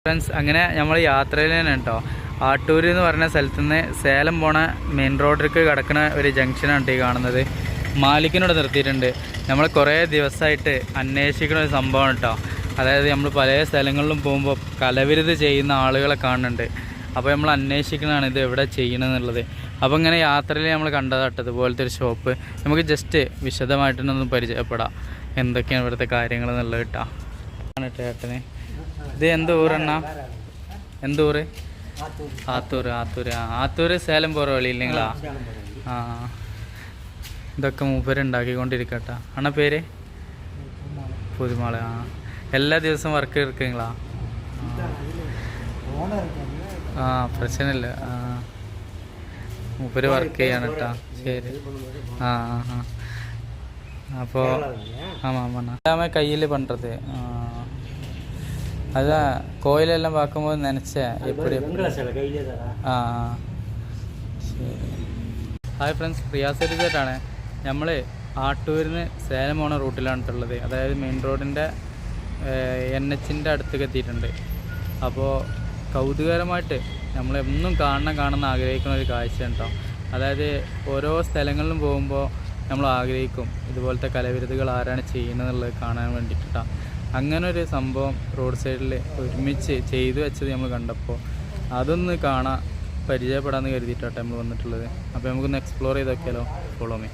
Friends, അങ്ങനെ നമ്മൾ യാത്രയിൽ തന്നെ കേട്ടോ. ആട്ടൂർ എന്ന് പറഞ്ഞ സ്ഥലത്തു നിന്ന് സേലം പോണ മെയിൻ റോഡിലേക്ക് കിടക്കുന്ന ഒരു ജംഗ്ഷനാണ് ഈ കാണുന്നത്. മാലിക്കിനോട് നിർത്തിയിട്ടുണ്ട്. നമ്മൾ കുറേ ദിവസമായിട്ട് അന്വേഷിക്കുന്ന ഒരു സംഭവമാണ് കേട്ടോ. അതായത് നമ്മൾ പല സ്ഥലങ്ങളിലും പോകുമ്പോൾ കലവിരുത് ചെയ്യുന്ന ആളുകളെ കാണുന്നുണ്ട്. അപ്പോൾ നമ്മൾ അന്വേഷിക്കുന്നതാണ് ഇത് എവിടെ ചെയ്യണമെന്നുള്ളത്. അപ്പോൾ ഇങ്ങനെ യാത്രയിൽ നമ്മൾ കണ്ടതാട്ടോ ഇതുപോലത്തെ ഒരു ഷോപ്പ്. നമുക്ക് ജസ്റ്റ് വിശദമായിട്ടൊന്ന് പരിചയപ്പെടാം എന്തൊക്കെയാണ് ഇവിടുത്തെ കാര്യങ്ങൾ എന്നുള്ളത് കേട്ടോ. ചേട്ടന് ഇത് എന്ത് ഊരെണ്ണ? എന്ത് ഊര്? ആത്തൂർ സേലം പോகிற വഴി இல்லைங்களா? ആ, ഇതൊക്കെ മൂപ്പരുണ്ടാക്കിക്കൊണ്ടിരിക്കട്ടോ. അണ്ണ പേര് പുതുമാള. ആ, എല്ലാ ദിവസവും വർക്ക് എടുക്കുங்களா? ആ, പ്രശ്നമില്ല. ആ, മൂപ്പര് വർക്ക് ചെയ്യാണ് കേട്ടോ. ശരി. ആ ആ, അപ്പോൾ ஆமாம் எல்லாமே கையில் பண்ணுறது. அதான் கோயிலெல்லாம் பார்க்கும்போது நினச்சேன் எப்படி. ആ ശരി. ഹായ് ഫ്രണ്ട്സ്, റിയാസരിതായിട്ടാണ്. നമ്മൾ ആട്ടൂരിൽ നിന്ന് സേലം പോണ റൂട്ടിലാണ് ഉള്ളത്. അതായത് മെയിൻ റോഡിൻ്റെ NH-ൻ്റെ അടുത്തേക്ക് എത്തിയിട്ടുണ്ട്. അപ്പോൾ കൗതുകകരമായിട്ട് നമ്മളെന്നും കാണുന്ന ആഗ്രഹിക്കുന്ന ഒരു കാഴ്ചയാണ് കേട്ടോ. അതായത് ഓരോ സ്ഥലങ്ങളിലും പോകുമ്പോൾ നമ്മൾ ആഗ്രഹിക്കും ഇതുപോലത്തെ കലവിരുതുകൾ ആരാണ് ചെയ്യുന്നതെന്നുള്ളത് കാണാൻ വേണ്ടിയിട്ടാണ്. അങ്ങനെ ഒരു സംഭവം റോഡ് സൈഡിൽ ഒരുമിച്ച് ചെയ്തു വെച്ചത് നമ്മൾ കണ്ടപ്പോൾ അതൊന്ന് കാണാൻ പരിചയപ്പെടാമെന്ന് കരുതിയിട്ടാണ് നമ്മൾ വന്നിട്ടുള്ളത്. അപ്പോൾ നമുക്കൊന്ന് എക്സ്പ്ലോർ ചെയ്ത് നോക്കിയാലോ? Follow me.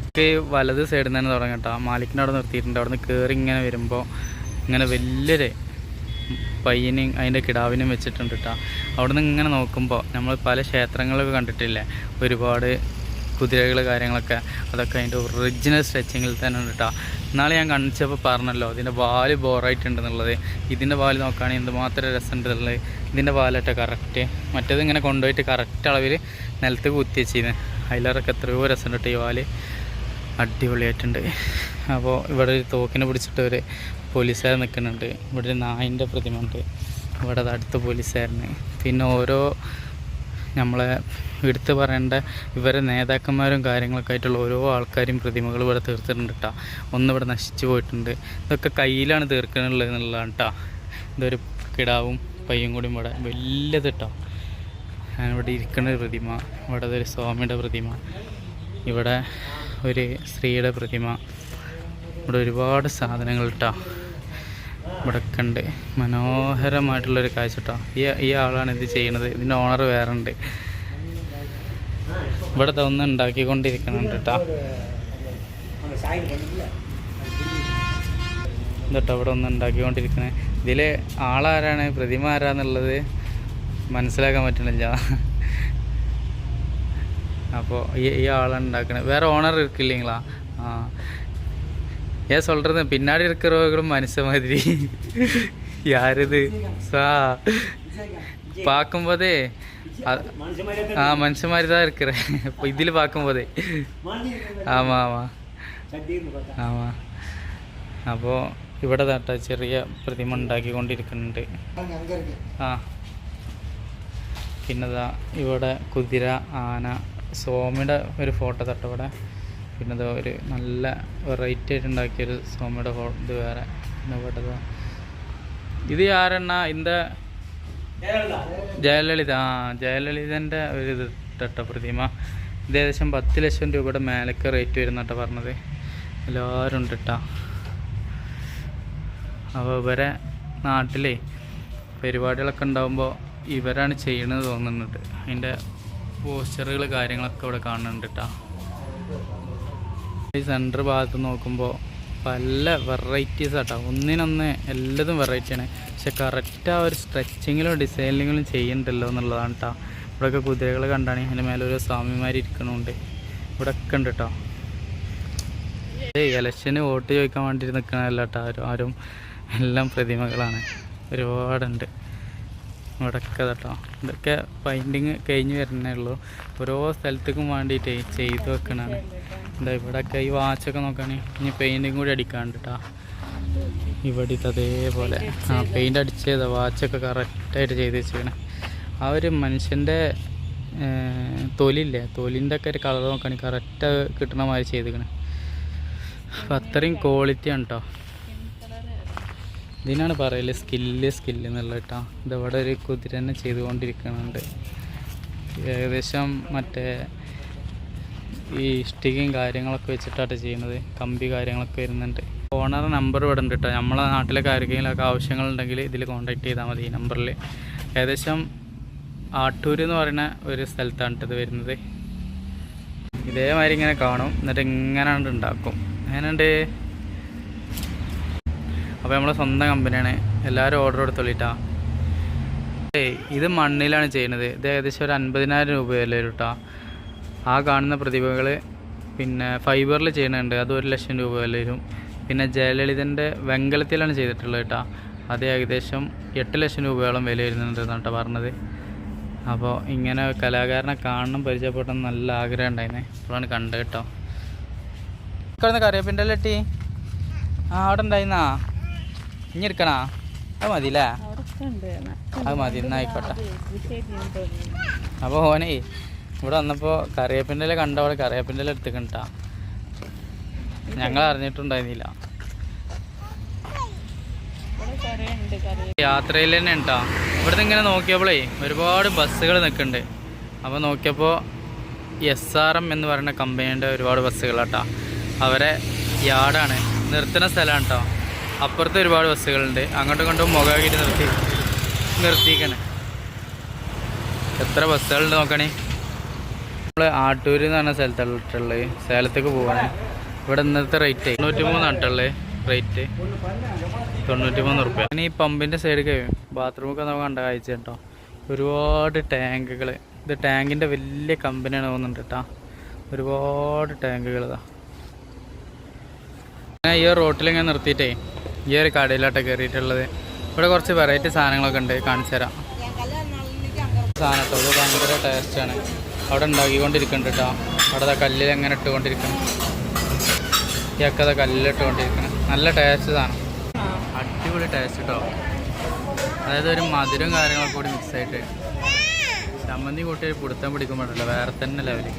നമുക്ക് വലത് സൈഡിൽ നിന്ന് തന്നെ തുടങ്ങാം കേട്ടോ. മാലിക്കിൻ്റെ അവിടെ നിർത്തിയിട്ടുണ്ട്. അവിടെ നിന്ന് കയറി ഇങ്ങനെ വരുമ്പോൾ ഇങ്ങനെ വലിയൊരു പയ്യനെയും അതിൻ്റെ കിടാവിനും വെച്ചിട്ടുണ്ട് കേട്ടോ. അവിടെ നിന്ന് ഇങ്ങനെ നോക്കുമ്പോൾ നമ്മൾ പല ക്ഷേത്രങ്ങളൊക്കെ കണ്ടിട്ടില്ലേ, ഒരുപാട് കുതിരകൾ കാര്യങ്ങളൊക്കെ, അതൊക്കെ അതിൻ്റെ ഒറിജിനൽ സ്ട്രെച്ചിങ്ങിൽ തന്നെ ഉണ്ട് കേട്ടോ. ഇന്നാളെ ഞാൻ കാണിച്ചപ്പോൾ പറഞ്ഞല്ലോ ഇതിൻ്റെ വാല് ബോറായിട്ടുണ്ടെന്നുള്ളത്. ഇതിൻ്റെ വാല് നോക്കുകയാണെങ്കിൽ എന്തുമാത്രം രസമുണ്ടെന്നുള്ളത്. ഇതിൻ്റെ വാലട്ടെ കറക്റ്റ്. മറ്റേത് ഇങ്ങനെ കൊണ്ടുപോയിട്ട് കറക്റ്റ് അളവിൽ നിലത്ത് കുത്തി വെച്ചിരുന്നത്. അതിലൊക്കെ എത്രയോ രസമുണ്ട് കേട്ടോ. ഈ വാല് അടിപൊളിയായിട്ടുണ്ട്. അപ്പോൾ ഇവിടെ ഒരു തോക്കിനെ പിടിച്ചിട്ട് ഒരു പോലീസുകാർ നിൽക്കുന്നുണ്ട്. ഇവിടെ ഒരു നായിൻ്റെ പ്രതിമ ഉണ്ട്. ഇവിടെ അടുത്ത പോലീസുകാരന്. പിന്നെ ഓരോ നമ്മളെ എടുത്ത് പറയേണ്ട ഇവരെ നേതാക്കന്മാരും കാര്യങ്ങളൊക്കെ ആയിട്ടുള്ള ഓരോ ആൾക്കാരും പ്രതിമകൾ ഇവിടെ തീർത്തിട്ടുണ്ട് കേട്ടോ. ഒന്നിവിടെ നശിച്ചു പോയിട്ടുണ്ട്. ഇതൊക്കെ കയ്യിലാണ് തീർക്കാനുള്ളത് എന്നുള്ളതാണ് കേട്ടോ. ഇതൊരു കിടാവും പയ്യും കൂടി ഇവിടെ വലിയത് കേട്ടോ. ഞാനിവിടെ ഇരിക്കുന്ന ഒരു പ്രതിമ, ഇവിടെ ഒരു സ്വാമിയുടെ പ്രതിമ, ഇവിടെ ഒരു സ്ത്രീയുടെ പ്രതിമ, ഇവിടെ ഒരുപാട് സാധനങ്ങൾ കേട്ടോ ഇവിടെയൊക്കെ ഉണ്ട്. മനോഹരമായിട്ടുള്ളൊരു കാഴ്ച കേട്ടോ. ഈ ആളാണ് ഇത് ചെയ്യണത്. ഇതിൻ്റെ ഓണർ വേറെ ഉണ്ട്. ഇവിടെ ഒന്ന് ഉണ്ടാക്കിക്കൊണ്ടിരിക്കുന്നുണ്ട് കേട്ടോ. ഇതട്ടോ ഇവിടെ ഒന്ന് ഉണ്ടാക്കിക്കൊണ്ടിരിക്കണേ. ഇതിൽ ആളാരാണ്, പ്രതിമ ആരാന്നുള്ളത് മനസ്സിലാക്കാൻ പറ്റണില്ല. അപ്പോൾ ഈ ആളാണ് ഉണ്ടാക്കണത്. വേറെ ഓണർ ഇരിക്കില്ലീங்களா? ആ, ஏன் சொல்கிறது, பின்னாடி இருக்கிறவங்களும் மனுஷ மாதிரி. யார் இது பார்க்கும்போதே மனுஷ மாதிரி தான் இருக்கிறேன் இப்போ இதில் பார்க்கும்போதே. ஆமாம் ஆமாம் ஆமாം. അപ്പോൾ ഇവിടെ തട്ട ചെറിയ പ്രതിമ ഉണ്ടാക്കിക്കൊണ്ടിരിക്കുന്നുണ്ട്. ആ, പിന്നെതാ ഇവിടെ കുതിര, ആന, സ്വാമിയുടെ ഒരു ഫോട്ടോ തട്ട ഇവിടെ. പിന്നെ ഇത് ഒരു നല്ല വെറൈറ്റി ആയിട്ട് ഉണ്ടാക്കിയൊരു സ്വാമിയുടെ ഇത് വേറെ. പിന്നെ ഇവിടെ ഇത് ആരെണ്ണ ഇന്ത ജയലളിത. ആ, ജയലളിതൻ്റെ ഒരു ഇത് തട്ട പ്രതിമ. ഇത് ഏകദേശം 10 ലക്ഷം രൂപയുടെ മേലൊക്കെ റേറ്റ് വരുന്നട്ടോ പറഞ്ഞത്. എല്ലാവരും ഉണ്ട് കേട്ടോ. അപ്പോൾ ഇവരെ നാട്ടിലെ പരിപാടികളൊക്കെ ഉണ്ടാകുമ്പോൾ ഇവരാണ് ചെയ്യണത് തോന്നുന്നുണ്ട്. അതിൻ്റെ പോസ്റ്ററുകൾ കാര്യങ്ങളൊക്കെ ഇവിടെ കാണുന്നുണ്ട് കേട്ടോ. ഈ സെൻറ്റർ ഭാഗത്ത് നോക്കുമ്പോൾ പല വെറൈറ്റീസ് ആട്ടോ. ഒന്നിനൊന്ന് എല്ലാതും വെറൈറ്റിയാണ്. പക്ഷെ കറക്റ്റ് ആ ഒരു സ്ട്രെച്ചിങ്ങിലും ഡിസൈനിങ്ങിലും ചെയ്യുന്നുണ്ടല്ലോ എന്നുള്ളതാണ് കേട്ടോ. ഇവിടെയൊക്കെ കുതിരകൾ കണ്ടാണ്. അതിൻ്റെ മേലെ ഓരോ സ്വാമിമാർ ഇരിക്കണുണ്ട്. ഇവിടെയൊക്കെ ഉണ്ട് കേട്ടോ. ഇലക്ഷന് വോട്ട് ചോദിക്കാൻ വേണ്ടി നിൽക്കണമല്ല കേട്ടോ ആരും. എല്ലാം പ്രതിമകളാണ്, ഒരുപാടുണ്ട് ഇവിടെയൊക്കെ കേട്ടോ. ഇതൊക്കെ പെയിൻറ്റിങ് കഴിഞ്ഞ് വരുന്നേ ഉള്ളൂ. ഓരോ സ്ഥലത്തേക്കും വേണ്ടിയിട്ട് ചെയ്ത് വെക്കണതാണ്. എന്താ ഇവിടെയൊക്കെ ഈ വാച്ചൊക്കെ നോക്കുകയാണെങ്കിൽ ഇനി പെയിൻറ്റിങ് കൂടി അടിക്കാണ്ട് കേട്ടോ. ഇവിടെ അതേപോലെ ആ പെയിൻ്റ് അടിച്ചതാ. വാച്ചൊക്കെ കറക്റ്റായിട്ട് ചെയ്ത് വെച്ചിരിക്കണേ. ആ ഒരു മനുഷ്യൻ്റെ തൊലിയില്ലേ, തൊലിൻ്റെ ഒക്കെ ഒരു കളർ നോക്കുകയാണെങ്കിൽ കറക്റ്റ് കിട്ടണ മാതിരി ചെയ്തിരിക്കണേ. അപ്പം അത്രയും ക്വാളിറ്റിയാണ് കേട്ടോ. ഇതിനാണ് പറയല് സ്കില്ല് എന്നുള്ള കേട്ടോ. ഇതവിടെ ഒരു കുതിര തന്നെ ചെയ്തുകൊണ്ടിരിക്കുന്നുണ്ട്. ഏകദേശം മറ്റേ ഈ ഇഷ്ടികയും കാര്യങ്ങളൊക്കെ വെച്ചിട്ടാണ് ചെയ്യുന്നത്. കമ്പി കാര്യങ്ങളൊക്കെ വരുന്നുണ്ട്. ഓണർ നമ്പർ ഇവിടെ ഉണ്ട് കേട്ടോ. നമ്മളെ നാട്ടിലൊക്കെ ആർക്കെങ്കിലുമൊക്കെ ആവശ്യങ്ങളുണ്ടെങ്കിൽ ഇതിൽ കോൺടാക്ട് ചെയ്താൽ മതി ഈ നമ്പറിൽ. ഏകദേശം ആട്ടൂർ എന്ന് പറയുന്ന ഒരു സ്ഥലത്താണ് ഇത് വരുന്നത്. ഇതേമാതിരി ഇങ്ങനെ കാണും, എന്നിട്ട് ഇങ്ങനെ ഉണ്ടാക്കും. അങ്ങനെയുണ്ട്. അപ്പോൾ നമ്മളെ സ്വന്തം കമ്പനിയാണ്. എല്ലാവരും ഓർഡർ എടുത്തോളിട്ടാ. ഇത് മണ്ണിലാണ് ചെയ്യുന്നത്. ഇത് ഏകദേശം ഒരു 50,000 രൂപ വില വരും കേട്ടോ. ആ കാണുന്ന പ്രതിഭകൾ പിന്നെ ഫൈബറിൽ ചെയ്യുന്നുണ്ട്, അത് 1,00,000 രൂപ വില വരും. പിന്നെ ജയലളിതൻ്റെ വെങ്കലത്തിലാണ് ചെയ്തിട്ടുള്ളത് കേട്ടോ. അത് ഏകദേശം 8,00,000 രൂപയോളം വില വരുന്നുണ്ട് എന്നാട്ടോ പറഞ്ഞത്. അപ്പോൾ ഇങ്ങനെ കലാകാരനെ കാണണം പരിചയപ്പെട്ടെന്ന് നല്ല ആഗ്രഹം ഉണ്ടായിരുന്നേ. അപ്പോഴാണ് കണ്ടത് കേട്ടോ. ഇവിടുന്ന് കറിവേപ്പിൻ്റെ എട്ടി അവിടെ ഉണ്ടായിരുന്നാ ഇനി എടുക്കണാ? അത് മതില്ലേ? അത് മതി, എന്നായിക്കോട്ടെ. അപ്പോൾ ഓനെ ഇവിടെ വന്നപ്പോൾ കറിവേപ്പിൻ്റെ കണ്ട അവിടെ കറിവേപ്പിൻ്റെ എടുത്തിക്കണ്ടാ. ഞങ്ങൾ അറിഞ്ഞിട്ടുണ്ടായിരുന്നില്ല. യാത്രയിൽ തന്നെ ഉണ്ടാ. ഇവിടുന്ന് ഇങ്ങനെ നോക്കിയപ്പോഴേ ഒരുപാട് ബസ്സുകൾ നിൽക്കുന്നുണ്ട്. അപ്പോൾ നോക്കിയപ്പോൾ SRM എന്ന് പറയുന്ന കമ്പനീൻ്റെ ഒരുപാട് ബസ്സുകളാട്ടോ. അവരെ യാർഡാണ്, നിർത്തുന്ന സ്ഥലമാണ് കേട്ടോ. അപ്പുറത്ത് ഒരുപാട് ബസ്സുകളുണ്ട്. അങ്ങോട്ടും ഇങ്ങോട്ടും മുഖമാക്കിയിട്ട് നിർത്തിക്കണേ. എത്ര ബസ്സുകളുണ്ട് നോക്കണേ. നമ്മൾ ആട്ടൂർ എന്ന് പറഞ്ഞ സ്ഥലത്തുള്ളത് സേലത്തേക്ക് പോവാണ്. ഇവിടെ ഇന്നത്തെ റേറ്റ് 93 ആട്ടുള്ളത്. റേറ്റ് 93 റുപ്യ. ഇനി ഈ പമ്പിൻ്റെ സൈഡിൽ ബാത്റൂമൊക്കെ നമുക്ക് കണ്ട കാഴ്ച കേട്ടോ. ഒരുപാട് ടാങ്കുകൾ. ഇത് ടാങ്കിൻ്റെ വലിയ കമ്പനിയാണ് തോന്നുന്നുണ്ട് കേട്ടോ. ഒരുപാട് ടാങ്കുകൾ ഇതാ. ഞാൻ ഈ റോട്ടിലിങ്ങനെ നിർത്തിയിട്ടേ ഈ ഒരു കടയിലോട്ടാണ് കയറിയിട്ടുള്ളത്. ഇവിടെ കുറച്ച് വെറൈറ്റി സാധനങ്ങളൊക്കെ ഉണ്ട്, കാണിച്ചു തരാം. സാധനം കേട്ടോ, ഇത് ഭയങ്കര ടേസ്റ്റാണ്. അവിടെ ഉണ്ടാക്കിക്കൊണ്ടിരിക്കുന്നുണ്ട് കേട്ടോ. അവിടെ കല്ലിൽ എങ്ങനെ ഇട്ടുകൊണ്ടിരിക്കണം. ഇയൊക്കെ അത് കല്ലിലിട്ടുകൊണ്ടിരിക്കണം. നല്ല ടേസ്റ്റ് സാധനം, അടിപൊളി ടേസ്റ്റ് കേട്ടോ. അതായത് ഒരു മധുരവും കാര്യങ്ങളൊക്കെ കൂടി മിക്സ് ആയിട്ട് ചമ്മന്തി കൂട്ടി പിടുത്തം പിടിക്കുമ്പോഴല്ലോ വേറെ തന്നെ ലെവല്.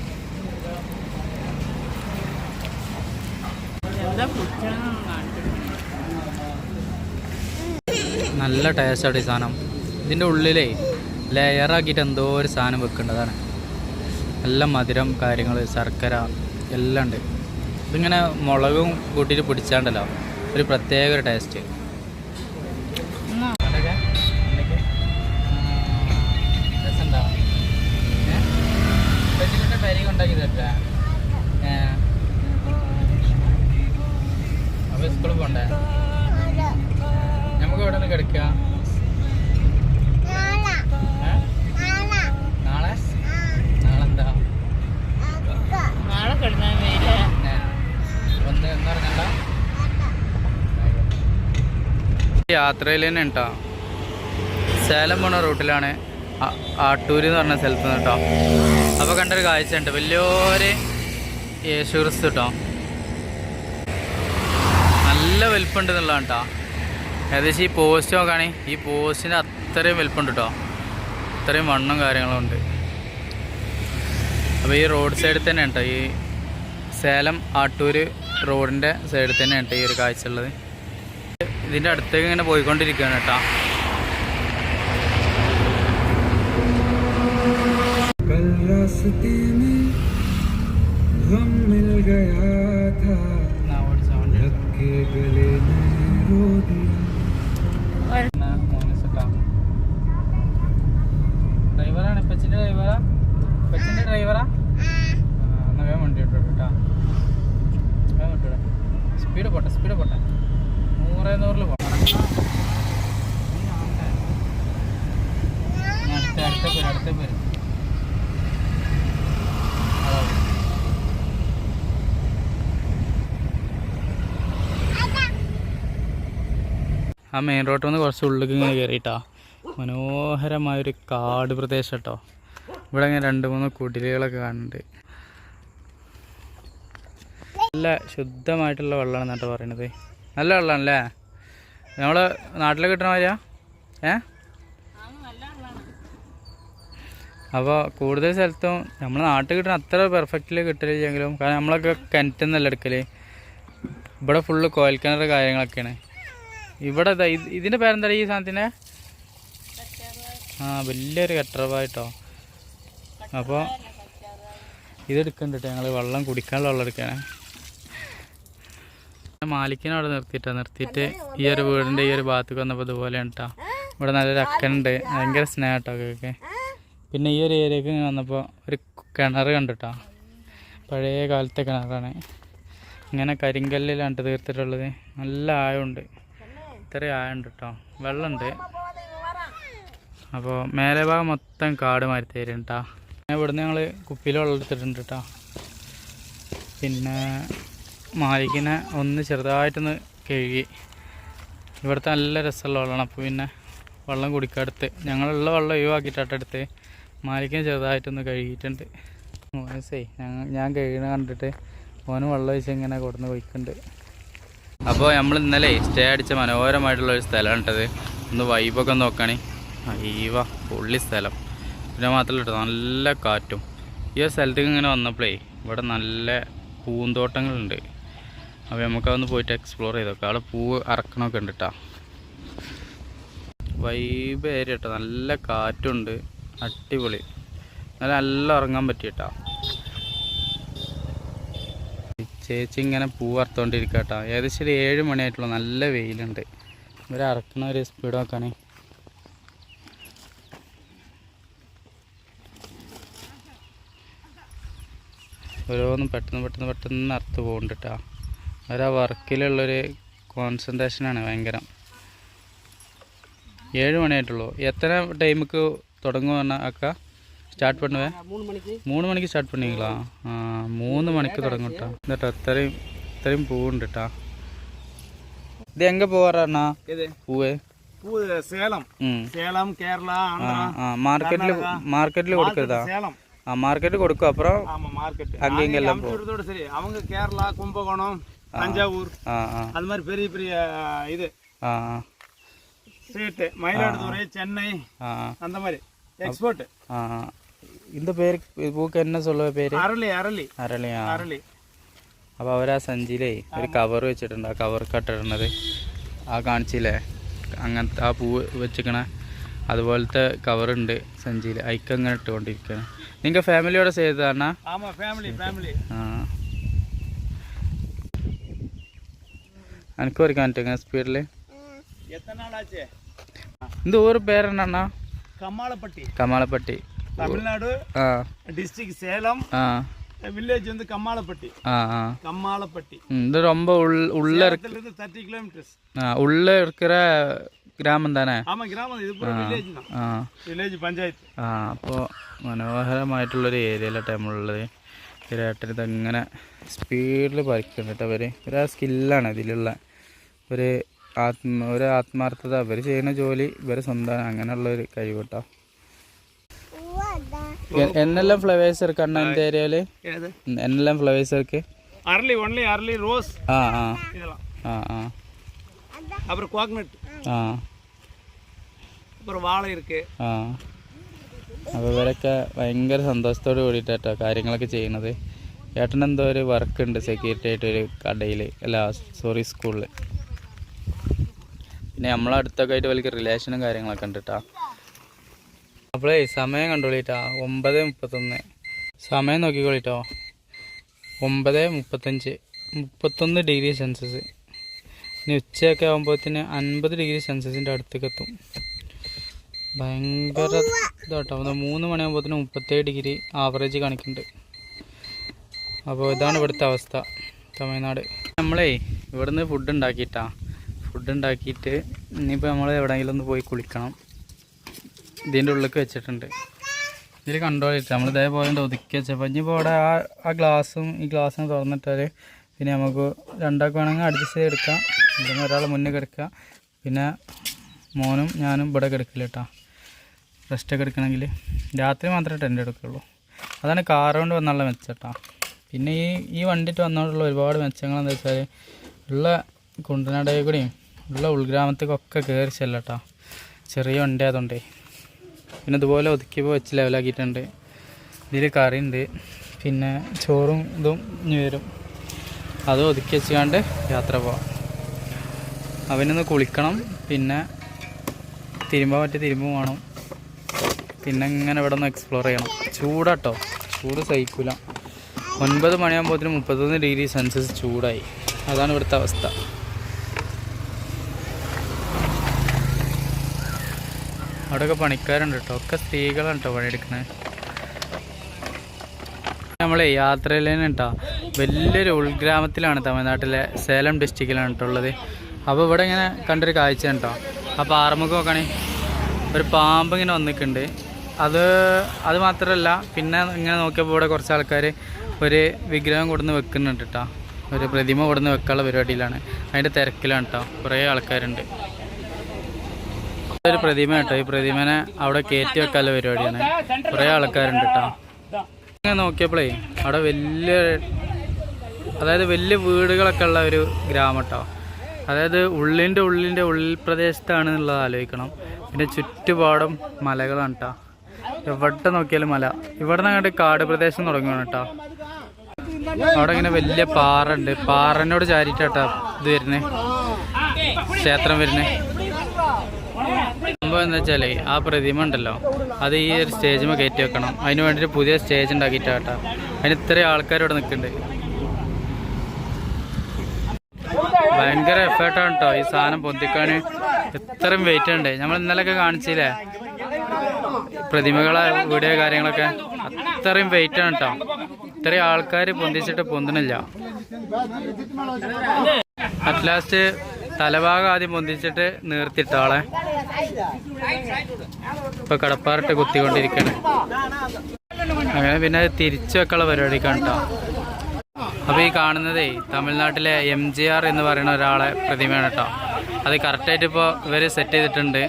നല്ല ടേസ്റ്റാണ് ഈ സാധനം. ഇതിൻ്റെ ഉള്ളിലേ ലെയറാക്കിയിട്ട് എന്തോ ഒരു സാധനം വെക്കേണ്ടതാണ്. നല്ല മധുരം കാര്യങ്ങൾ ശർക്കര എല്ലാം ഉണ്ട്. ഇതിങ്ങനെ മുളകും കൂട്ടിയിട്ട് പിടിച്ചാണ്ടല്ലോ ഒരു പ്രത്യേക ഒരു ടേസ്റ്റ്. പരിക്ക് ഉണ്ടാക്കി തരട്ടെ. അപ്പോൾ സ്കൂളിൽ പോണ്ടേ? നമുക്ക് ഇവിടെ നിന്ന് കിടക്കുക. നാളെ എന്താ? നാളെ കിടന്നാൽ ഒന്ന് എന്നറിഞ്ഞണ്ട. യാത്രയിൽ തന്നെ കേട്ടോ. സേലം പോണ റൂട്ടിലാണ് ആട്ടൂർ എന്ന് പറഞ്ഞ സ്ഥലത്ത് നിന്ന് കേട്ടോ. അപ്പോൾ കണ്ടൊരു കാഴ്ച ഉണ്ട്, വലിയൊരു യേശുക്രിസ്തു കേട്ടോ. നല്ല വലിപ്പമുണ്ട് എന്നുള്ളതാണ് കേട്ടോ. ഏകദേശം ഈ പോസ്റ്റ് നോക്കുകയാണെങ്കിൽ ഈ പോസ്റ്റിന് അത്രയും വലിപ്പമുണ്ട് കേട്ടോ. അത്രയും വണ്ണം കാര്യങ്ങളും ഉണ്ട്. അപ്പോൾ ഈ റോഡ് സൈഡിൽ തന്നെ കേട്ടോ, ഈ സേലം ആട്ടൂർ റോഡിൻ്റെ സൈഡിൽ തന്നെ കേട്ടോ ഈ ഒരു കാഴ്ച ഉള്ളത്. ഇതിൻ്റെ അടുത്തേക്ക് ഇങ്ങനെ പോയിക്കൊണ്ടിരിക്കുകയാണ് കേട്ടോ. ഡ്രൈവറാണ് ഇപ്പച്ചിൻ്റെ ഡ്രൈവറാ? ഇപ്പച്ചിൻ്റെ ഡ്രൈവറാ? എന്നാൽ വേഗം വണ്ടി ഇട്ടോ കേട്ടോ. വേഗം ഇട്ടോ. സ്പീഡ് പോട്ടെ 100 പോട്ടെ. അടുത്ത പേര് ആ മെയിൻ റോഡിൽ നിന്ന് കുറച്ച് ഉള്ളിലേക്ക് ഇങ്ങനെ കയറിയിട്ടാ. മനോഹരമായൊരു കാട് പ്രദേശം കേട്ടോ. ഇവിടെ ഇങ്ങനെ 2-3 കുടിലുകളൊക്കെ കാണുന്നുണ്ട്. നല്ല ശുദ്ധമായിട്ടുള്ള വെള്ളമാണ് എന്നിട്ട് പറയണത്. നല്ല വെള്ളമാണല്ലേ? നമ്മളെ നാട്ടിൽ കിട്ടണ മാതിരിയാ? അപ്പോൾ കൂടുതൽ സ്ഥലത്തും നമ്മളെ നാട്ടിൽ കിട്ടുന്ന അത്ര പെർഫെക്റ്റിൽ കിട്ടലില്ലെങ്കിലും, കാരണം നമ്മളൊക്കെ കിണറ്റിൽ നിന്നല്ല എടുക്കൽ. ഇവിടെ ഫുള്ള് കോയൽക്കിണർ കാര്യങ്ങളൊക്കെയാണ്. ഇവിടെ ഇതിൻ്റെ പേരെന്താ ഈ സാധനത്തിൻ്റെ? ആ വലിയൊരു കട്ടറവായിട്ടോ. അപ്പോൾ ഇതെടുക്കണ്ടിട്ട് ഞങ്ങൾ വെള്ളം കുടിക്കാനുള്ള വെള്ളം എടുക്കുകയാണ്. മാലിക്കിനെ അവിടെ നിർത്തിയിട്ട് ഈ ഒരു വീടിൻ്റെ ഈ ഒരു ഭാഗത്തേക്ക് വന്നപ്പോൾ ഇതുപോലെയാണ് കേട്ടോ. ഇവിടെ നല്ലൊരു അക്കനുണ്ട്, ഭയങ്കര സ്നേഹം കേട്ടോ ഒക്കെ. പിന്നെ ഈ ഒരു ഏരിയക്ക് വന്നപ്പോൾ ഒരു കിണർ കണ്ടിട്ടോ, പഴയ കാലത്തെ കിണറാണ്. ഇങ്ങനെ കരിങ്കല്ലിലാണ് തീർത്തിട്ടുള്ളത്. നല്ല ആഴമുണ്ട്, ഇത്രയും ആഴമുണ്ട് കേട്ടോ, വെള്ളമുണ്ട്. അപ്പോൾ മേലെ ഭാഗം മൊത്തം കാട് മാറ്റി തരും കേട്ടോ. ഇവിടുന്ന് ഞങ്ങൾ കുപ്പിയിൽ വെള്ളം എടുത്തിട്ടുണ്ട് കേട്ടോ. പിന്നെ മാലിക്കിനെ ഒന്ന് ചെറുതായിട്ടൊന്ന് കഴുകി. ഇവിടുത്തെ നല്ല രസമുള്ള വെള്ളമാണ്. അപ്പോൾ പിന്നെ വെള്ളം കുടിക്കടുത്ത് ഞങ്ങളുള്ള വെള്ളം ഒഴിവാക്കിയിട്ടെടുത്ത് മാലിക്കിനെ ചെറുതായിട്ടൊന്ന് കഴുകിയിട്ടുണ്ട്. മോനസേ ഞാൻ കഴുകണ കണ്ടിട്ട് മോന് വെള്ളം ഒഴിച്ച് ഇങ്ങനെ കൊടുന്ന് പോയിക്കുന്നുണ്ട്. അപ്പോൾ നമ്മൾ ഇന്നലെ സ്റ്റേ അടിച്ച മനോഹരമായിട്ടുള്ളൊരു സ്ഥലമാണ് കേട്ടത്. ഒന്ന് വൈബൊക്കെ നോക്കുകയാണെ അയ്യവ പൊള്ളി സ്ഥലം. പിന്നെ മാത്രമല്ല കേട്ടോ, നല്ല കാറ്റും. ഈ ഒരു സ്ഥലത്തേക്ക് ഇങ്ങനെ വന്നപ്പോഴേ ഇവിടെ നല്ല പൂന്തോട്ടങ്ങളുണ്ട്. അപ്പോൾ നമുക്കതൊന്ന് പോയിട്ട് എക്സ്പ്ലോർ ചെയ്തോക്കാം. അവിടെ പൂവ് അറക്കണമൊക്കെ ഉണ്ട് കേട്ടോ. വൈബ് ഏരിയ കേട്ടോ, നല്ല കാറ്റുണ്ട്, അടിപൊളി. നല്ല ഉറങ്ങാൻ പറ്റി കേട്ടോ. ചേച്ചി ഇങ്ങനെ പൂ അറുത്തോണ്ടിരിക്കുക കേട്ടോ. ഏകദേശം ഒരു 7 മണിയായിട്ടുള്ളൂ, നല്ല വെയിലുണ്ട്. ഇവരെ അറക്കണ ഒരു സ്പീഡ് നോക്കാണേ. ഓരോന്നും പെട്ടെന്ന് അറുത്ത് പോകുന്നുണ്ട് കേട്ടോ. അവരാ വർക്കിലുള്ളൊരു കോൺസെൻട്രേഷനാണ് ഭയങ്കരം. 7 മണിയായിട്ടുള്ളൂ. എത്ര ടൈമുക്ക് തുടങ്ങുക പറഞ്ഞാൽ അക്ക സ്റ്റാർട്ട് பண்ணுவேன்? 3 മണിക്ക് സ്റ്റാർട്ട് பண்ணிங்களா? 3 മണിക്ക് തുടങ്ങും കേട്ടോ. എന്നിട്ടോ ഇത്രയും പൂവുണ്ട് കേട്ടോ. ഇത് എങ്ക പോവാറാ പൂവ്? சேலம், கேரளா, മാർക്കറ്റിൽ കൊടുക്കരുതാ? மார்க்கெட்டு கொடுக்கும். அப்புறம் அங்கே இங்கெல்லாம் சரி. அவங்க கேரளா, கும்பகோணம், தஞ்சாவூர் அது மாதிரி பெரிய பெரிய இது ஸ்டேட், மயிலாடுதுறை, சென்னை அந்த மாதிரி எக்ஸ்போர்ட். இந்த പേര് പൂക്ക് എന്നെ சொல்லுവ പേര്? അരളി. അപ്പോൾ അവർ ആ സഞ്ചിയിലേ ഒരു കവർ വെച്ചിട്ടുണ്ട്. ആ കവർ കട്ടിടുന്നത് ആ കാണിച്ചില്ലേ, അങ്ങനത്തെ ആ പൂവ് വെച്ചിക്കണ അതുപോലത്തെ കവറുണ്ട് സഞ്ചിയിൽ. അയക്കങ്ങനെ ഇട്ടുകൊണ്ടിരിക്കുകയാണ്. നിങ്ങൾ ഫാമിലിയോടെ ചെയ്തതാണോ? എനിക്ക് വരയ്ക്കാൻ പറ്റും സ്പീഡിൽ. இந்த ஊர் பேர் என்னண்ணா? கமாளப்பட்டி, தமிழ்நாடு டிஸ்ட்ரிக்ட் சேலம், வில்லேஜ் வந்து கம்மாளப்பட்டி. இது ரொம்ப உள்ள இருக்கு, 30 கிலோமீட்டர்ஸ் உள்ள இருக்கிற ഗ്രാമം തന്നെ. വില്ലേജ് പഞ്ചായത്ത്. അപ്പോൾ മനോഹരമായിട്ടുള്ളൊരു ഏരിയയിലാണ് നമ്മളുള്ളത്. ചേട്ടൻ ഇതങ്ങനെ സ്പീഡിൽ പറിക്കുന്നുണ്ട് കേട്ടോ. ഒരു സ്കില്ലാണ് ഇതിലുള്ള ഒരു ആത്മാർത്ഥത. ഇവർ ചെയ്യുന്ന ജോലി ഇവരെ സ്വന്തം, അങ്ങനെയുള്ളൊരു കഴിവ് കേട്ടോ. എന്നെല്ലാം ഫ്ലവേഴ്സ് ഇരിക്കണ്ണ എൻ്റെ ഏരിയയിൽ? എന്നെല്ലാം ഫ്ലവേഴ്സ് ഇருக்கு? അരളി റോസ്. அப்புறம் கோகனட், அப்புறம் வாழை இருக்கு. അപ്പോൾ ഇവരൊക്കെ ഭയങ്കര സന്തോഷത്തോട് കൂടിയിട്ടോ കാര്യങ്ങളൊക്കെ ചെയ്യുന്നത്. ചേട്ടൻ എന്തോ ഒരു വർക്ക് ഉണ്ട് സെക്യൂരിറ്റി ആയിട്ട് ഒരു കടയിൽ, സ്കൂളിൽ. പിന്നെ നമ്മളടുത്തൊക്കെ ആയിട്ട് വലിയ റിലേഷനും കാര്യങ്ങളൊക്കെ ഉണ്ട് കേട്ടോ. അപ്പോഴേ സമയം കണ്ടോളിട്ടാ, 9:31. സമയം നോക്കിക്കോളിട്ടോ, 9:35, 31 ഡിഗ്രി സെൽഷ്യസ്. ഇനി ഉച്ചയൊക്കെ ആകുമ്പോഴത്തേന് 50 ഡിഗ്രി സെൽഷ്യസിൻ്റെ അടുത്തേക്ക് എത്തും. ഭയങ്കര ഇതാട്ടോ. 3 മണിയാകുമ്പോഴത്തേന് 37 ഡിഗ്രി ആവറേജ് കാണിക്കുന്നുണ്ട്. അപ്പോൾ ഇതാണ് ഇവിടുത്തെ അവസ്ഥ, തമിഴ്നാട്. നമ്മളേ ഇവിടുന്ന് ഫുഡ് ഉണ്ടാക്കിയിട്ട് ഇനിയിപ്പോൾ നമ്മൾ എവിടെയെങ്കിലും ഒന്ന് പോയി കുളിക്കണം. ഇതിൻ്റെ ഉള്ളിലേക്ക് വെച്ചിട്ടുണ്ട്. ഇതിൽ കണ്ടോളിട്ട് നമ്മൾ ഇതേപോലെ ഒതുക്കി വെച്ചപ്പോൾ ഇനിയിപ്പോൾ അവിടെ ആ ഗ്ലാസും ഈ ഗ്ലാസ്സും തുറന്നിട്ടാൽ പിന്നെ നമുക്ക് രണ്ടാൾക്ക് വേണമെങ്കിൽ അഡ്ജസ്റ്റ് ചെയ്തെടുക്കാം. അല്ലെങ്കിൽ ഒരാൾ മുന്നേ കിടക്കുക, പിന്നെ മോനും ഞാനും ഇവിടെ കിടക്കില്ല കേട്ടോ. റെസ്റ്റൊക്കെ എടുക്കണമെങ്കിൽ രാത്രി മാത്രമേ ടെൻ്റ് എടുക്കുള്ളൂ. അതാണ് കാർ കൊണ്ട് വന്നുള്ള മെച്ചട്ടോ. പിന്നെ ഈ വണ്ടിയിട്ട് വന്നോണ്ടുള്ള ഒരുപാട് മെച്ചങ്ങൾ എന്താ വെച്ചാൽ ഉള്ള കുണ്ടനാടയിൽ കൂടിയും ഉള്ള ഉൾഗ്രാമത്തേക്കൊക്കെ കയറി ചെല്ലട്ടോ. ചെറിയ വണ്ടി ആയതുകൊണ്ടേ. പിന്നെ ഇതുപോലെ ഒതുക്കിയപ്പോൾ വെച്ച് ലെവലാക്കിയിട്ടുണ്ട്. ഇതിൽ കറിയുണ്ട്, പിന്നെ ചോറും ഇതും ഇനി വരും. അത് ഒതുക്കി വെച്ചുകൊണ്ട് യാത്ര പോവാം. അവനൊന്ന് കുളിക്കണം, പിന്നെ തിരുമ്പാൻ പറ്റി തിരുമ്പും വേണം, പിന്നെ ഇങ്ങനെ ഇവിടെ ഒന്ന് എക്സ്പ്ലോർ ചെയ്യണം. ചൂടാട്ടോ, ചൂട് സഹിക്കില്ല. 9 മണിയാകുമ്പോഴത്തേനും 31 ഡിഗ്രി സെൽഷ്യസ് ചൂടായി. അതാണ് ഇവിടുത്തെ അവസ്ഥ. അവിടെയൊക്കെ പണിക്കാരുണ്ട് കേട്ടോ, ഒക്കെ സ്ത്രീകളാണ് കേട്ടോ പണിയെടുക്കുന്നത്. നമ്മളെ യാത്രയിൽ തന്നെ കേട്ടോ വലിയൊരു ഉൾഗ്രാമത്തിലാണ്, തമിഴ്നാട്ടിലെ സേലം ഡിസ്ട്രിക്റ്റിലാണ് കേട്ടുള്ളത്. അപ്പോൾ ഇവിടെ ഇങ്ങനെ കണ്ടൊരു കാഴ്ച കേട്ടോ. ആ പാറമുക്ക് നോക്കുകയാണെങ്കിൽ ഒരു പാമ്പ് ഇങ്ങനെ വന്നിട്ടുണ്ട്. അത് മാത്രമല്ല, പിന്നെ ഇങ്ങനെ നോക്കിയപ്പോൾ ഇവിടെ കുറച്ച് ആൾക്കാർ ഒരു വിഗ്രഹം കൊടുന്ന് വെക്കുന്നുണ്ട് കേട്ടോ. ഒരു പ്രതിമ കൊടുന്ന് വെക്കാനുള്ള പരിപാടിയിലാണ്, അതിൻ്റെ തിരക്കിലാണ് കേട്ടോ. കുറേ ആൾക്കാരുണ്ട്. ഒരു പ്രതിമ കേട്ടോ, ഈ പ്രതിമനെ അവിടെ കയറ്റി വെക്കാനുള്ള പരിപാടിയാണ്. കുറേ ആൾക്കാരുണ്ട് കേട്ടോ. ഇങ്ങനെ നോക്കിയപ്പോഴേ അവിടെ വലിയ വീടുകളൊക്കെ ഉള്ള ഒരു ഗ്രാമം കേട്ടോ. അതായത് ഉള്ളിൻ്റെ ഉൾപ്രദേശത്താണ് എന്നുള്ളത് ആലോചിക്കണം. പിന്നെ ചുറ്റുപാടും മലകളാണ് കേട്ടോ. എവിടെ നോക്കിയാലും മല. ഇവിടെ നിന്ന് അങ്ങോട്ട് കാട് പ്രദേശം തുടങ്ങുകയാണ് കേട്ടോ. അവിടെ ഇങ്ങനെ വലിയ പാറ ഉണ്ട്. പാറനോട് ചാരിട്ടാട്ടോ ഇത് വരുന്നത്, ക്ഷേത്രം വരുന്നത്. സംഭവം എന്താ വെച്ചാൽ ആ പ്രതിമ ഉണ്ടല്ലോ, അത് ഈ ഒരു സ്റ്റേജിൽ കയറ്റി വെക്കണം. അതിന് വേണ്ടിയിട്ട് പുതിയ സ്റ്റേജ് ഉണ്ടാക്കിയിട്ടാട്ടോ. അതിന് ഇത്രയും ആൾക്കാർ ഇവിടെ നിൽക്കുന്നുണ്ട്. ഭയങ്കര എഫേർട്ടാണ് കേട്ടോ ഈ സാധനം പൊന്തിക്കാൻ. ഇത്രയും വെയിറ്റ് ഉണ്ട്. നമ്മൾ ഇന്നലെയൊക്കെ കാണിച്ചില്ലേ പ്രതിമകളെ വീഡിയോ കാര്യങ്ങളൊക്കെ, അത്രയും വെയിറ്റാണ് കേട്ടോ. ഇത്രയും ആൾക്കാർ പൊന്തിച്ചിട്ട് പൊന്തണില്ല. അറ്റ് ലാസ്റ്റ് തലഭാഗം ആദ്യം പൊന്തിച്ചിട്ട് നിർത്തിട്ടോ ആളെ. ഇപ്പൊ കടപ്പാറിട്ട് കുത്തിക്കൊണ്ടിരിക്കുകയാണ്. അങ്ങനെ പിന്നെ തിരിച്ചു വെക്കാനുള്ള പരിപാടിക്കാണ് കേട്ടോ. അപ്പോൾ ഈ കാണുന്നതേ തമിഴ്നാട്ടിലെ MGR എന്ന് പറയുന്ന ഒരാളെ പ്രതിമയാണ് കേട്ടോ. അത് കറക്റ്റായിട്ട് ഇപ്പോൾ ഇവർ സെറ്റ് ചെയ്തിട്ടുണ്ട്.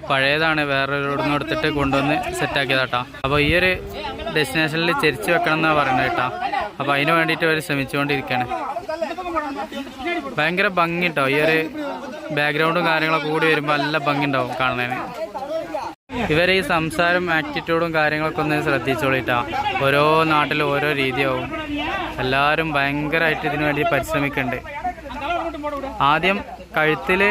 പഴയതാണ്, വേറൊരിടന്ന് എടുത്തിട്ട് കൊണ്ടുവന്ന് സെറ്റാക്കിയതാട്ടോ. അപ്പോൾ ഈ ഒരു ഡെസ്റ്റിനേഷനിൽ ചെരിച്ച് വെക്കണം എന്നാണ് പറയുന്നത് കേട്ടോ. അപ്പോൾ അതിന് വേണ്ടിയിട്ട് അവർ ശ്രമിച്ചുകൊണ്ടിരിക്കുകയാണ്. ഭയങ്കര ഭംഗി കേട്ടോ. ഈ ഒരു ബാക്ക്ഗ്രൗണ്ടും കാര്യങ്ങളൊക്കെ കൂടി വരുമ്പോൾ നല്ല ഭംഗി ഉണ്ടാവും കാണുന്നതിന്. ഇവരെ ഈ സംസാരം ആറ്റിറ്റ്യൂഡും കാര്യങ്ങളൊക്കെ ഒന്ന് ശ്രദ്ധിച്ചോളിട്ടാ. ഓരോ നാട്ടിലും ഓരോ രീതിയാവും. എല്ലാവരും ഭയങ്കരമായിട്ട് ഇതിനു വേണ്ടി പരിശ്രമിക്കുന്നുണ്ട്. ആദ്യം കഴുത്തിൽ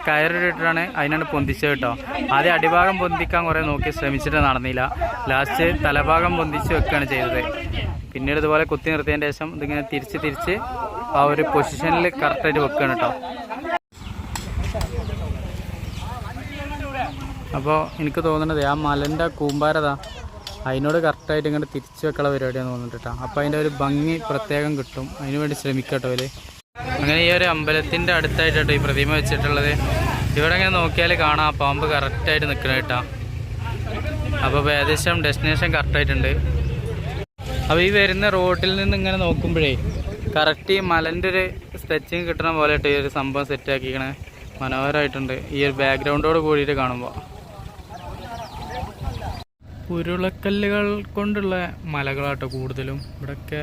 കയറിട്ടിട്ടാണ് അതിനാണ് പൊന്തിച്ചത് കേട്ടോ. ആദ്യം അടിഭാഗം പൊന്തിക്കാൻ കുറേ നോക്കി ശ്രമിച്ചിട്ട് നടന്നില്ല. ലാസ്റ്റ് തലഭാഗം പൊന്തിച്ച് വെക്കുകയാണ് ചെയ്തത്. പിന്നീട് ഇതുപോലെ കുത്തി നിർത്തിയതിന് ശേഷം ഇതിങ്ങനെ തിരിച്ച് ആ ഒരു പൊസിഷനിൽ കറക്റ്റായിട്ട് വെക്കുകയാണ് കേട്ടോ. അപ്പോൾ എനിക്ക് തോന്നുന്നത് ആ മലൻ്റെ കൂമ്പാരതാ അതിനോട് കറക്റ്റായിട്ട് ഇങ്ങനെ തിരിച്ചു വെക്കാനുള്ള പരിപാടിയാണെന്ന് തോന്നുന്നുണ്ട് കേട്ടോ. അപ്പോൾ അതിൻ്റെ ഒരു ഭംഗി പ്രത്യേകം കിട്ടും. അതിന് വേണ്ടി ശ്രമിക്കട്ടോ അവർ. അങ്ങനെ ഈ ഒരു അമ്പലത്തിൻ്റെ അടുത്തായിട്ടോ ഈ പ്രതിമ വെച്ചിട്ടുള്ളത്. ഇവിടെ ഇങ്ങനെ നോക്കിയാൽ കാണാം ആ പാമ്പ് കറക്റ്റായിട്ട് നിൽക്കണം കേട്ടോ. അപ്പോൾ ഏകദേശം ഡെസ്റ്റിനേഷൻ കറക്റ്റായിട്ടുണ്ട്. അപ്പോൾ ഈ വരുന്ന റോഡിൽ നിന്ന് ഇങ്ങനെ നോക്കുമ്പോഴേ കറക്റ്റ് ഈ മലൻ്റെ ഒരു സ്ട്രെച്ചിങ് കിട്ടണ പോലെ ഈ ഒരു സംഭവം സെറ്റാക്കിക്കണേ. മനോഹരമായിട്ടുണ്ട് ഈ ഒരു ബാക്ക്ഗ്രൗണ്ടോട് കൂടിയിട്ട് കാണുമ്പോൾ. ഉരുളക്കല്ലുകൾ കൊണ്ടുള്ള മലകളാട്ടോ കൂടുതലും. ഇവിടെയൊക്കെ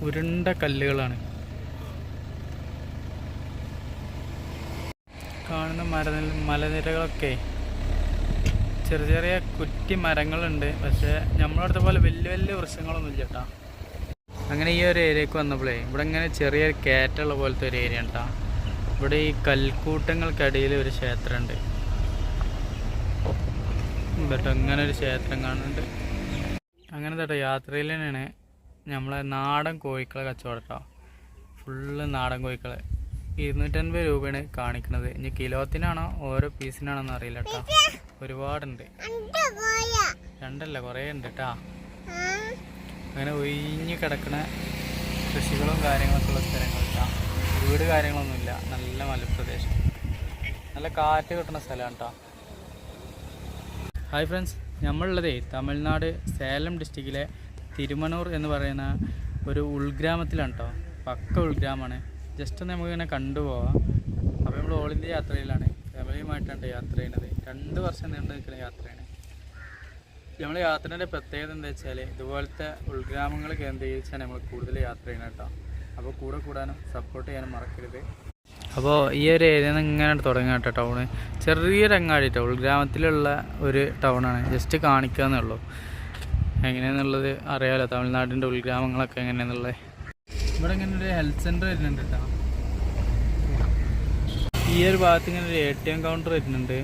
ഉരുണ്ട കല്ലുകളാണ് കാണുന്ന. മലനിരകളൊക്കെ ചെറിയ കുറ്റി മരങ്ങളുണ്ട്. പക്ഷേ നമ്മളടുത്ത പോലെ വലിയ വൃക്ഷങ്ങളൊന്നും ഇല്ല കേട്ടോ. അങ്ങനെ ഈ ഒരു ഏരിയക്ക് വന്നപ്പോഴേ ഇവിടെ ഇങ്ങനെ ചെറിയൊരു കയറ്റുള്ള പോലത്തെ ഒരു ഏരിയ കേട്ടോ. ഇവിടെ ഈ കൽക്കൂട്ടങ്ങൾക്കിടയിൽ ഒരു ക്ഷേത്രമുണ്ട് കേട്ടോ. ഇങ്ങനെ ഒരു ക്ഷേത്രം കാണുന്നുണ്ട്. അങ്ങനെ കേട്ടോ യാത്രയിൽ തന്നെയാണ് നമ്മളെ നാടൻ കോഴിക്കളെ കച്ചവടം കേട്ടോ. ഫുള്ള് നാടൻ കോഴിക്കളെ 250 രൂപയാണ് കാണിക്കുന്നത്. ഇനി കിലോത്തിനാണോ ഓരോ പീസിനാണോന്ന് അറിയില്ല കേട്ടോ. ഒരുപാടുണ്ട്, രണ്ടല്ല കുറേ ഉണ്ട് കേട്ടോ. അങ്ങനെ ഒഴിഞ്ഞ് കിടക്കുന്ന കൃഷികളും കാര്യങ്ങളൊക്കെ ഉള്ള സ്ഥലങ്ങൾ കേട്ടോ. വീട് കാര്യങ്ങളൊന്നുമില്ല. നല്ല മലപ്രദേശം, നല്ല കാറ്റ് കിട്ടുന്ന സ്ഥലമാണ് കേട്ടോ. ഹായ് ഫ്രണ്ട്സ്, നമ്മളുള്ളതേ തമിഴ്നാട് സേലം ഡിസ്ട്രിക്റ്റിലെ തിരുമനൂർ എന്ന് പറയുന്ന ഒരു ഉൾഗ്രാമത്തിലാണ് കേട്ടോ. പക്ക ഉൾഗ്രാമമാണ്. ജസ്റ്റ് ഒന്ന് നമുക്കിങ്ങനെ കണ്ടുപോവാം. അപ്പോൾ നമ്മൾ ഓൾ ഇന്ത്യ യാത്രയിലാണ്, ഫാമിലിയുമായിട്ടാണ് യാത്ര ചെയ്യുന്നത്. 2 വർഷം നീണ്ടു നിൽക്കുന്ന യാത്രയാണ്. നമ്മൾ യാത്രേൻ്റെ പ്രത്യേകത എന്താ വെച്ചാൽ ഇതുപോലത്തെ ഉൾഗ്രാമങ്ങൾ കേന്ദ്രീകരിച്ചാണ് നമ്മൾ കൂടുതൽ യാത്ര ചെയ്യുന്നത് കേട്ടോ. അപ്പോൾ കൂടെ കൂടാനും സപ്പോർട്ട് ചെയ്യാനും മറക്കരുത്. അപ്പോൾ ഈ ഒരു ഏരിയയിൽ നിന്ന് ഇങ്ങനെ തുടങ്ങുക കേട്ടോ. ടൗണ് ചെറിയൊരു അങ്ങാടി കേട്ടോ. ഉൾഗ്രാമത്തിലുള്ള ഒരു ടൗണാണ്. ജസ്റ്റ് കാണിക്കാന്നേ ഉള്ളൂ. എങ്ങനെയാണെന്നുള്ളത് അറിയാമല്ലോ, തമിഴ്നാടിൻ്റെ ഉൾഗ്രാമങ്ങളൊക്കെ എങ്ങനെയാണെന്നുള്ളത്. ഇവിടെ ഇങ്ങനെ ഒരു ഹെൽത്ത് സെൻ്റർ വരുന്നുണ്ട് കേട്ടോ. ഈ ഒരു ഭാഗത്ത് ഇങ്ങനെ ഒരു ATM കൗണ്ടർ വരുന്നുണ്ട്.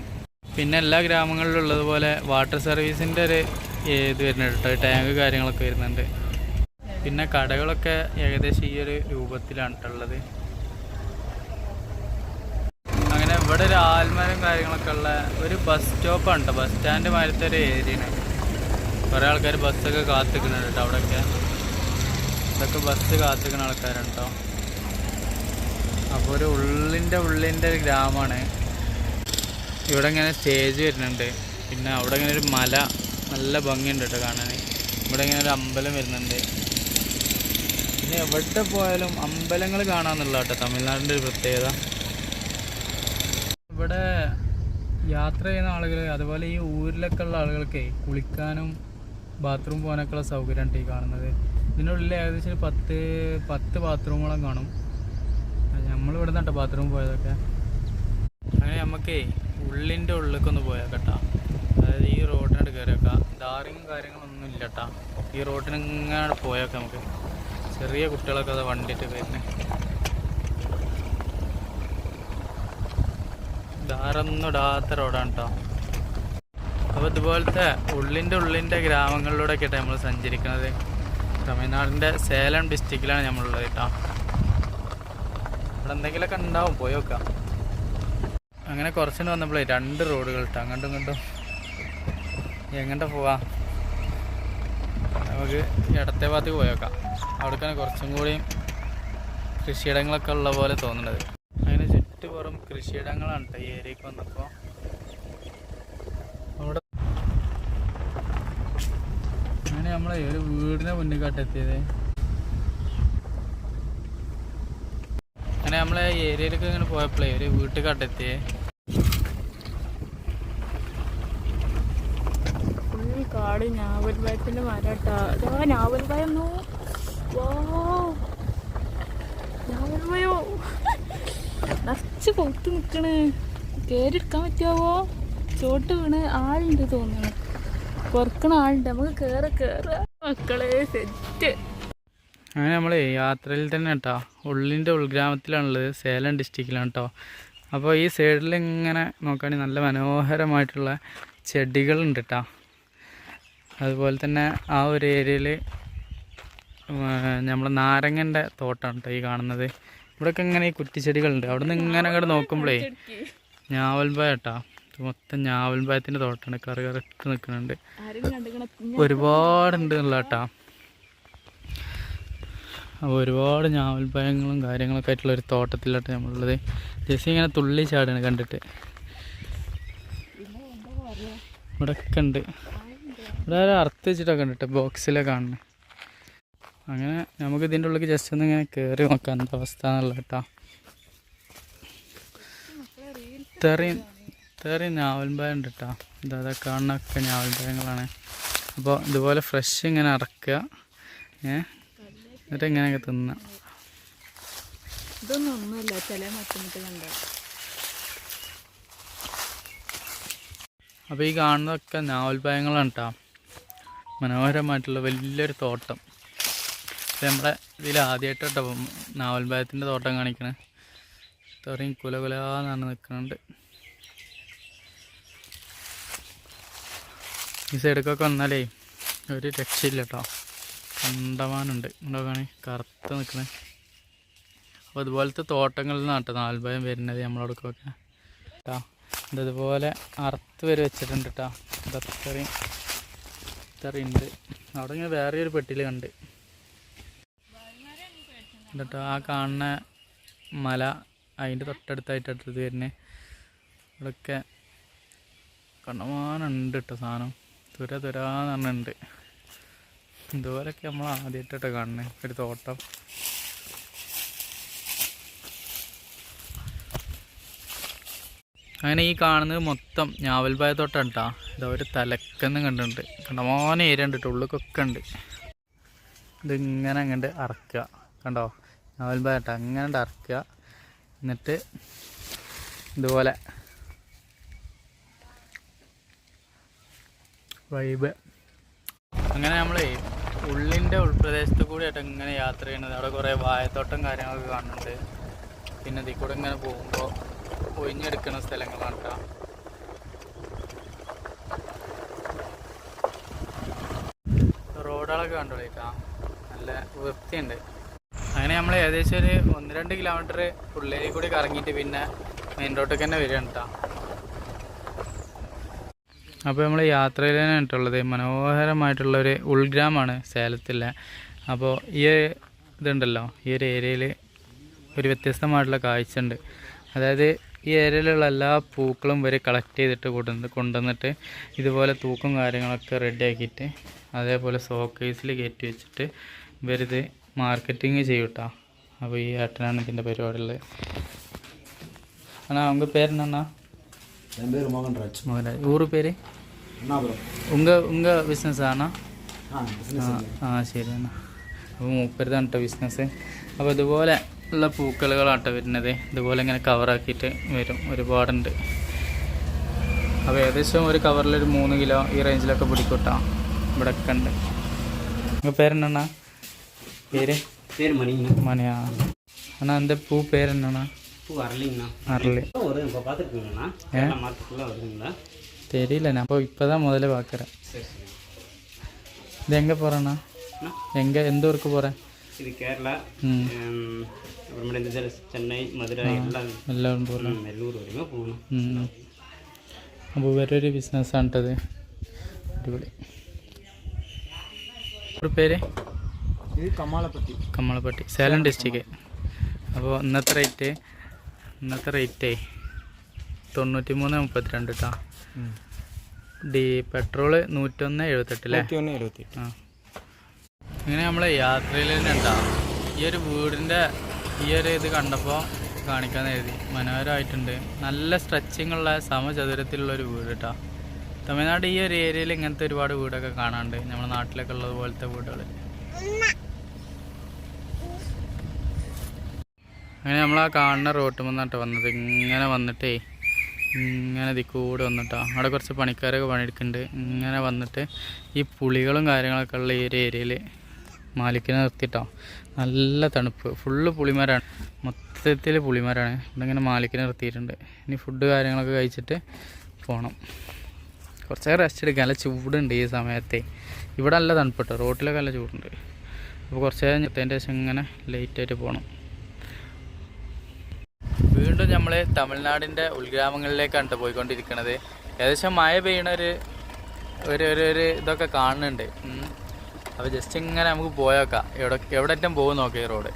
പിന്നെ എല്ലാ ഗ്രാമങ്ങളിലും ഉള്ളതുപോലെ വാട്ടർ സർവീസിൻ്റെ ഒരു ഇത് വരുന്നുണ്ട് കേട്ടോ, ടാങ്ക് കാര്യങ്ങളൊക്കെ വരുന്നുണ്ട്. പിന്നെ കടകളൊക്കെ ഏകദേശം ഈ ഒരു രൂപത്തിലാണ് ഉള്ളത്. അങ്ങനെ ഇവിടെ ഒരു ആൽമരം കാര്യങ്ങളൊക്കെ ഉള്ള ഒരു ബസ് സ്റ്റോപ്പാണ് കേട്ടോ, ബസ് സ്റ്റാൻഡ് മാതിരത്തെ ഒരു ഏരിയയാണ്. കുറേ ആൾക്കാർ ബസ്സൊക്കെ കാത്തിക്കുന്നുണ്ട് കേട്ടോ അവിടെയൊക്കെ. ഇതൊക്കെ ബസ് കാത്തിക്കുന്ന ആൾക്കാരാണ് കേട്ടോ. അപ്പോൾ ഒരു ഉള്ളിൻ്റെ ഒരു ഗ്രാമമാണ്. ഇവിടെ ഇങ്ങനെ സ്റ്റേജ് വരുന്നുണ്ട്. പിന്നെ അവിടെ ഇങ്ങനെ ഒരു മല, നല്ല ഭംഗിയുണ്ട് കേട്ടോ കാണാൻ. ഇവിടെ ഇങ്ങനെ ഒരു അമ്പലം വരുന്നുണ്ട്. പിന്നെ എവിടെ പോയാലും അമ്പലങ്ങൾ കാണാമെന്നുള്ള കേട്ടോ തമിഴ്നാടിൻ്റെ ഒരു പ്രത്യേകത. ഇവിടെ യാത്ര ചെയ്യുന്ന ആളുകൾ, അതുപോലെ ഈ ഊരിലൊക്കെ ഉള്ള ആളുകൾക്ക് കുളിക്കാനും ബാത്റൂം പോകാനൊക്കെ ഉള്ള സൗകര്യമാണ് ഈ കാണുന്നത്. ഇതിനുള്ളിൽ ഏകദേശം 10 ബാത്റൂമുകളും കാണും. നമ്മളിവിടെ നിന്നാട്ടോ ബാത്റൂം പോയതൊക്കെ. അങ്ങനെ നമുക്കേ ഉള്ളിൻ്റെ ഉള്ളിലേക്കൊന്ന് പോയാൽ കേട്ടോ. അതായത് ഈ റോഡിനോട് കയറിയേക്കാം. ധാറിയും കാര്യങ്ങളൊന്നും ഇല്ല കേട്ടോ. ഈ റോഡിന് ഇങ്ങനെ പോയേക്കാം നമുക്ക്. ചെറിയ കുട്ടികളൊക്കെ അത് വണ്ടിയിട്ട് വരുന്നത്. ധാറൊന്നും ഇടാത്ത റോഡാണ് കേട്ടോ. അപ്പോൾ ഇതുപോലത്തെ ഉള്ളിൻ്റെ ഗ്രാമങ്ങളിലൂടെയൊക്കെ ആയിട്ട് നമ്മൾ സഞ്ചരിക്കുന്നത്. തമിഴ്നാടിൻ്റെ സേലം ഡിസ്ട്രിക്റ്റിലാണ് നമ്മളുള്ളത് കേട്ടോ. ഇവിടെ എന്തെങ്കിലുമൊക്കെ ഉണ്ടാവും, പോയി നോക്കാം. അങ്ങനെ കുറച്ചുകൂടെ വന്നപ്പോഴേ 2 റോഡുകൾ ഇട്ടോ, അങ്ങോട്ടും ഇങ്ങോട്ടും. എങ്ങോട്ടാ പോവാ? നമുക്ക് ഇടത്തെ ഭാഗത്ത് പോയി നോക്കാം. അവിടേക്കാണ് കുറച്ചും കൂടി കൃഷിയിടങ്ങളൊക്കെ ഉള്ള പോലെ തോന്നുന്നത്. അങ്ങനെ ചുറ്റുപുറം കൃഷിയിടങ്ങളാണ് കേട്ടോ ഈ ഏരിയക്ക് വന്നപ്പോൾ. അവിടെ അങ്ങനെ നമ്മളെ ഒരു വീടിനെ മുന്നിൽ കാട്ടെത്തിയത്. അങ്ങനെ നമ്മളെ ഏരിയയിലേക്ക് ഇങ്ങനെ പോയപ്പോഴേ ഒരു വീട്ടിൽ കാട്ടെത്തിയേ. ഫുൾ കാട്, ഞാവൽപ്പഴത്തിൻ്റെ മരട്ടാ. അതാ ഞാവൽപ്പഴന്നോ, ഞാവൽപ്പഴോ നിറച്ച് പൊത്ത് നിൽക്കണ്. കയറിയെടുക്കാൻ പറ്റുമോ? ചോട്ട് വീണ് ആളുണ്ട് തോന്നണം, പൊറക്കണ ആളുണ്ട്. നമുക്ക് കേറ മക്കളെ, സെറ്റ്. അങ്ങനെ നമ്മൾ യാത്രയിൽ തന്നെ കേട്ടോ ഉള്ളിൻ്റെ ഉൾഗ്രാമത്തിലാണുള്ളത്, സേലം ഡിസ്ട്രിക്റ്റിലാണ് കേട്ടോ. അപ്പോൾ ഈ സൈഡിൽ ഇങ്ങനെ നോക്കുകയാണെങ്കിൽ നല്ല മനോഹരമായിട്ടുള്ള ചെടികളുണ്ട് കേട്ടോ. അതുപോലെ തന്നെ ആ ഒരു ഏരിയയിൽ നമ്മൾ നാരങ്ങൻ്റെ തോട്ടമാണ് കേട്ടോ ഈ കാണുന്നത്. ഇവിടെയൊക്കെ ഇങ്ങനെ ഈ കുറ്റിച്ചെടികളുണ്ട്. അവിടെ നിന്ന് ഇങ്ങനെ അങ്ങോട്ട് നോക്കുമ്പോഴേ ഞാവൽപ്പഴം കേട്ടോ. മൊത്തം ഞാവൽപ്പഴത്തിൻ്റെ തോട്ടമാണ്. കറുകറുത്ത് നിൽക്കുന്നുണ്ട്. ഒരുപാടുണ്ട് എന്നുള്ള കേട്ടോ. അപ്പോൾ ഒരുപാട് ഞാവൽപ്പഴങ്ങളും കാര്യങ്ങളൊക്കെ ആയിട്ടുള്ള ഒരു തോട്ടത്തിലായിട്ട് നമ്മളുള്ളത്. ജസ്റ്റ് ഇങ്ങനെ തുള്ളി ചാടാണ് കണ്ടിട്ട്. ഇവിടെയൊക്കെ ഉണ്ട്. ഇവിടെ ഒരു അറുത്ത് വെച്ചിട്ടൊക്കെ ഉണ്ട് കേട്ടോ, ബോക്സിലൊക്കെ കാണുന്നത്. അങ്ങനെ നമുക്ക് ഇതിൻ്റെ ഉള്ളിൽ ജസ്റ്റ് ഒന്ന് ഇങ്ങനെ കയറി നോക്കാം എന്താ അവസ്ഥ എന്നുള്ള കേട്ടോ. ഇത്രയും ഞാവൽപ്പഴം ഉണ്ട് കേട്ടോ. ഇതാ കാണുന്നൊക്കെ ഞാവൽപ്പഴങ്ങളാണ്. അപ്പോൾ ഇതുപോലെ ഫ്രഷ് ഇങ്ങനെ അറക്കുക, എന്നിട്ട് ഇങ്ങനെയൊക്കെ തിന്നാം. ഇതൊന്നും ഒന്നുമില്ല, ചില മറ്റു കണ്ട. അപ്പോൾ ഈ കാണുന്നതൊക്കെ ഞാവൽപ്പഴങ്ങളാണ് കേട്ടോ. മനോഹരമായിട്ടുള്ള വലിയൊരു തോട്ടം. നമ്മുടെ ഇതിൽ ആദ്യമായിട്ട് കേട്ടോ ഞാവൽപ്പഴത്തിൻ്റെ തോട്ടം കാണിക്കണേ. ഇത്രയും കുലകുലാന്ന് നിൽക്കുന്നുണ്ട്. ഈ സൈഡിലേക്കൊക്കെ വന്നാലേ ഒരു രക്ഷയില്ല കേട്ടോ. കണ്ടമാനുണ്ട്. ഉണ്ടാകാണ് കറുത്ത് നിൽക്കണേ. അപ്പോൾ അതുപോലത്തെ തോട്ടങ്ങളിൽ നിന്നാണ് കേട്ടോ ഞാവൽപ്പഴം വരുന്നത് നമ്മളോടൊക്കെ കേട്ടോ. ഇതുപോലെ അറുത്ത് വരെ വെച്ചിട്ടുണ്ട് കേട്ടോ. ഇതത്രയും ഉണ്ട്. അവിടെ ഇങ്ങനെ വേറെ ഒരു പെട്ടിയിൽ കണ്ട് കേട്ടോ. ആ കാണുന്ന മല അതിൻ്റെ തൊട്ടടുത്തായിട്ട് വരുന്നത്. ഇവിടെയൊക്കെ കണ്ടമാനുണ്ട് കേട്ടോ സാധനം. തുരാന്ന് പറഞ്ഞിട്ടുണ്ട്. ഇതുപോലൊക്കെ നമ്മൾ ആദ്യമായിട്ടോ കാണുന്നത് ഒരു തോട്ടം. അങ്ങനെ ഈ കാണുന്നത് മൊത്തം ഞാവൽപ്പഴത്തോട്ടാണ് കേട്ടോ. ഇതാ ഒരു തലക്കെന്നും കണ്ടിട്ടുണ്ട്. കണ്ടമാനം ഏരിയ ഉണ്ട് കേട്ടോ, ഉള്ളിലൊക്കെ ഉണ്ട്. ഇതിങ്ങനെ അങ്ങോട്ട് അറക്കുക കണ്ടോ, ഞാവൽപ്പഴം കേട്ടോ. അങ്ങനെ അറക്കുക, എന്നിട്ട് ഇതുപോലെ വൈബ്. അങ്ങനെ നമ്മളേ ഉള്ളിൻ്റെ ഉൾപ്രദേശത്ത് കൂടിയായിട്ട് ഇങ്ങനെ യാത്ര ചെയ്യുന്നത്. അവിടെ കുറേ വാഴത്തോട്ടം കാര്യങ്ങളൊക്കെ കാണുന്നുണ്ട്. പിന്നെ ഇതിൽ കൂടെ ഇങ്ങനെ പോകുമ്പോൾ ഒഴിഞ്ഞെടുക്കുന്ന സ്ഥലങ്ങളാണ് കേട്ടോ. റോഡുകളൊക്കെ കണ്ടോളിക്കാം, നല്ല വൃത്തിയുണ്ട്. അങ്ങനെ നമ്മൾ ഏകദേശം ഒരു 1-2 കിലോമീറ്റർ ഉള്ളിലേക്ക് കൂടി കറങ്ങിയിട്ട് പിന്നെ മെയിൻ റോഡിലേക്ക് തന്നെ വരികയാണ് കേട്ടോ. അപ്പോൾ നമ്മൾ യാത്രയിൽ തന്നെ ഇട്ടുള്ളത് മനോഹരമായിട്ടുള്ളൊരു ഉൾഗ്രാമമാണ് സേലത്തിലെ. അപ്പോൾ ഈ ഇതുണ്ടല്ലോ, ഈ ഒരു ഏരിയയിൽ ഒരു വ്യത്യസ്തമായിട്ടുള്ള കാഴ്ച ഉണ്ട്. അതായത് ഈ ഏരിയയിലുള്ള എല്ലാ പൂക്കളും ഇവർ കളക്ട് ചെയ്തിട്ട് കൊണ്ടുവന്നിട്ട് ഇതുപോലെ തൂക്കും കാര്യങ്ങളൊക്കെ റെഡിയാക്കിയിട്ട് അതേപോലെ ഷോക്കേസിൽ കയറ്റി വെച്ചിട്ട് ഇവരിത് മാർക്കറ്റിങ് ചെയ്യും കേട്ടോ. അപ്പോൾ ഈ ഏട്ടനാണ് ഇതിൻ്റെ പരിപാടിയുള്ളത്. அண்ணா உங்கள் பேர் என்னண்ணா? என் பேர் மோகன்ராஜ். மோகன்ராஜ். ஊர் பேர்? அண்ணாபுரம். உங்கள் பிஸ்னஸ் ஆண்ணா? ശരി അണ്ണാ. അപ്പോൾ മൂപ്പരുതാണ് കേട്ടോ ബിസിനസ്. അപ്പോൾ ഇതുപോലെ ഉള്ള പൂക്കളുകളാട്ടോ വരുന്നത്. ഇതുപോലെ ഇങ്ങനെ കവറാക്കിയിട്ട് വരും, ഒരുപാടുണ്ട്. അപ്പോൾ ഏകദേശം ഒരു കവറിലൊരു 3 കിലോ ഈ റേഞ്ചിലൊക്കെ പിടിക്കൂട്ടോ. ഇവിടെ ഒക്കെ ഉണ്ട്. உங்கள் பேர் என்னண்ணா? பேர் மணியா அண்ணா. அந்த பூ பேர் என்னண்ணா? அரளி. தெரியலண்ணா, அப்போ இப்போ தான் முதல்ல பார்க்குறேன். இது எங்கே போகிறேண்ணா? எந்த ஊருக்கு போகிறேன்? இது கேரளா, அப்புறமேட்டு இந்த சென்னை, மதுரை எல்லாம் போகிறேன். நெல்லூர் வரைக்கும் போகணும். അപ്പോൾ വേറൊരു ബിസിനസ്സാണ് കേട്ടത്. അടിപൊളി. ഒരു പേര്? இது கம்மாளப்பட்டி. കമ്മളപ്പട്ടി, സേലം ഡിസ്ട്രിക്റ്റ്. അപ്പോൾ ഇന്നത്തെ റേറ്റേ 93.32 കേട്ടോ. പെട്രോള് 101.78 അല്ലേ? 101.78. ആ. ഇങ്ങനെ നമ്മൾ യാത്രയിൽ തന്നെ ഉണ്ടാവും. ഈ ഒരു വീടിൻ്റെ ഈ ഒരു ഇത് കണ്ടപ്പോൾ കാണിക്കാമെന്ന് എഴുതി. മനോഹരമായിട്ടുണ്ട്. നല്ല സ്ട്രെച്ചിങ് ഉള്ള സമചതുരത്തിലുള്ളൊരു വീട് കേട്ടോ. തമിഴ്നാട് ഈ ഒരു ഏരിയയിൽ ഇങ്ങനത്തെ ഒരുപാട് വീടൊക്കെ കാണാനുണ്ട്, നമ്മുടെ നാട്ടിലൊക്കെ ഉള്ളത് പോലത്തെ വീടുകൾ. അങ്ങനെ നമ്മൾ ആ കാണുന്ന റോട്ട് വന്നിട്ടോ വന്നത്. ഇങ്ങനെ വന്നിട്ടേ ഇങ്ങനെ കൂടെ വന്നിട്ടോ. അവിടെ കുറച്ച് പണിക്കാരൊക്കെ പണിയെടുക്കുന്നുണ്ട്. ഇങ്ങനെ വന്നിട്ട് ഈ പുളികളും കാര്യങ്ങളൊക്കെ ഉള്ള ഈ ഒരു ഏരിയയിൽ മാലിക്കിനെ നിർത്തിയിട്ടോ. നല്ല തണുപ്പ്, ഫുള്ള് പുളിമരമാണ്, മൊത്തത്തിൽ പുളിമരമാണ്. ഇവിടെ ഇങ്ങനെ മാലിക്കിനെ നിർത്തിയിട്ടുണ്ട്. ഇനി ഫുഡ് കാര്യങ്ങളൊക്കെ കഴിച്ചിട്ട് പോകണം. കുറച്ചൊക്കെ റെസ്റ്റ് എടുക്കാം. നല്ല ചൂടുണ്ട് ഈ സമയത്തെ. ഇവിടെ നല്ല തണുപ്പ് കേട്ടോ, റോട്ടിലൊക്കെ നല്ല ചൂടുണ്ട്. അപ്പോൾ കുറച്ച് നേരം ഞെത്തതിൻ്റെ ശേഷം ഇങ്ങനെ ലേറ്റായിട്ട് പോകണം. വീണ്ടും നമ്മൾ തമിഴ്നാടിൻ്റെ ഉൾഗ്രാമങ്ങളിലേക്കാണ് പോയിക്കൊണ്ടിരിക്കുന്നത്. ഏകദേശം മഴ പെയ്യണ ഒരു ഇതൊക്കെ കാണുന്നുണ്ട്. അപ്പോൾ ജസ്റ്റ് ഇങ്ങനെ നമുക്ക് പോയേക്കാം. എവിടെ ഏറ്റവും പോകും നോക്കാം ഈ റോഡ്.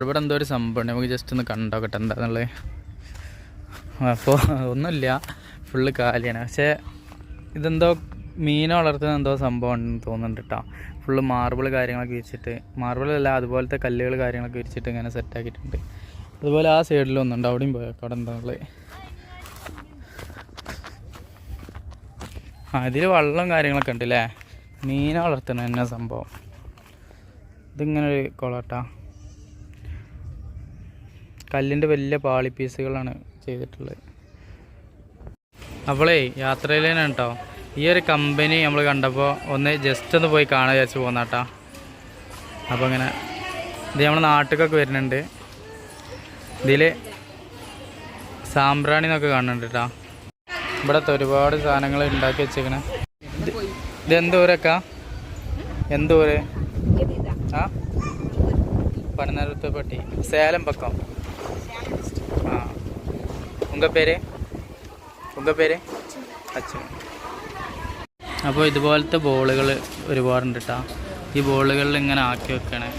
ഇവിടെ എന്തോ ഒരു സംഭവമുണ്ട്, നമുക്ക് ജസ്റ്റ് ഒന്ന് കണ്ടോക്കട്ടെ എന്താണെന്നുള്ളത്. അപ്പോൾ ഒന്നുമില്ല, ഫുള്ള് കാലിയാണ്. പക്ഷേ ഇതെന്തോ മീനെ വളർത്തുന്ന എന്തോ സംഭവം ഉണ്ടെന്ന് തോന്നുന്നുണ്ട് കേട്ടോ. ഫുള്ള് മാർബിൾ കാര്യങ്ങളൊക്കെ വിരിച്ചിട്ട്, മാർബിളല്ല അതുപോലത്തെ കല്ലുകൾ കാര്യങ്ങളൊക്കെ വിരിച്ചിട്ട് ഇങ്ങനെ സെറ്റാക്കിയിട്ടുണ്ട്. അതുപോലെ ആ സൈഡിലൊന്നുണ്ട്, അവിടെയും പോയേക്കാം. അവിടെ എന്താണുള്ളത്? ഇതിൽ വെള്ളം കാര്യങ്ങളൊക്കെ ഉണ്ട് അല്ലേ? മീനെ വളർത്തണ തന്നെ സംഭവം. ഇതിങ്ങനെ ഒരു കുളട്ടാ, കല്ലിൻ്റെ വലിയ പാളി പീസുകളാണ് ചെയ്തിട്ടുള്ളത്. അപ്പോളേ യാത്രയിൽ തന്നെ കേട്ടോ ഈ ഒരു കമ്പനി നമ്മൾ കണ്ടപ്പോൾ ഒന്ന് ജസ്റ്റ് ഒന്ന് പോയി കാണാൻ വിചാരിച്ച് പോന്നാട്ടാ. അപ്പോൾ അങ്ങനെ ഇത് നമ്മൾ നാട്ടിലൊക്കെ വരുന്നുണ്ട്. ഇതിൽ സാമ്പ്രാണി എന്നൊക്കെ കാണുന്നുണ്ട് കേട്ടോ. ഇവിടുത്തെ ഒരുപാട് സാധനങ്ങൾ ഉണ്ടാക്കി വെച്ചേക്കണേ. ഇത് എന്തൂരൊക്കെ? എന്തൂര്? ആ, പനനരുത്തുപട്ടി, സേലം പക്കം. ആ, ഉങ്ക പേര് അച്ഛൻ. അപ്പോൾ ഇതുപോലത്തെ ബോളുകൾ ഒരുപാടുണ്ട് കേട്ടോ. ഈ ബോളുകളിൽ ഇങ്ങനെ ആക്കി വെക്കണേ,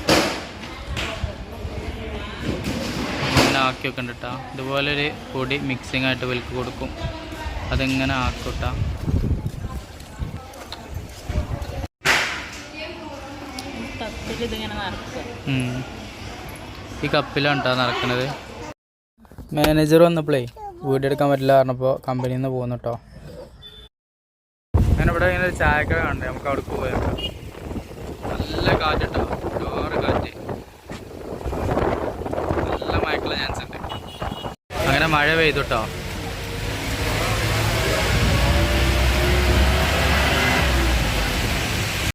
ഇങ്ങനെ ആക്കി വെക്കണ്ട കേട്ടോ. ഇതുപോലൊരു പൊടി മിക്സിങ് ആയിട്ട് വിൽക്ക് കൊടുക്കും, അതിങ്ങനെ ആക്കൂട്ടാ. ഈ കപ്പിലാണ് കേട്ടോ നടക്കുന്നത്. മാനേജർ വന്നപ്പോഴേ വീഡിയോ എടുക്കാൻ പറ്റില്ല പറഞ്ഞപ്പോൾ കമ്പനിയിൽ നിന്ന് പോകുന്നു കേട്ടോ. അങ്ങനെ ഇവിടെ ഇങ്ങനെ ഒരു ചായക്കട കണ്ടേ, നമുക്ക് അവിടെ പോയേക്കാം. നല്ല കാറ്റ് കേട്ടോ, ഒരുപാട് കാറ്റ്, നല്ല മഴക്കുള്ള ചാൻസ് ഉണ്ട്. അങ്ങനെ മഴ പെയ്തു കേട്ടോ.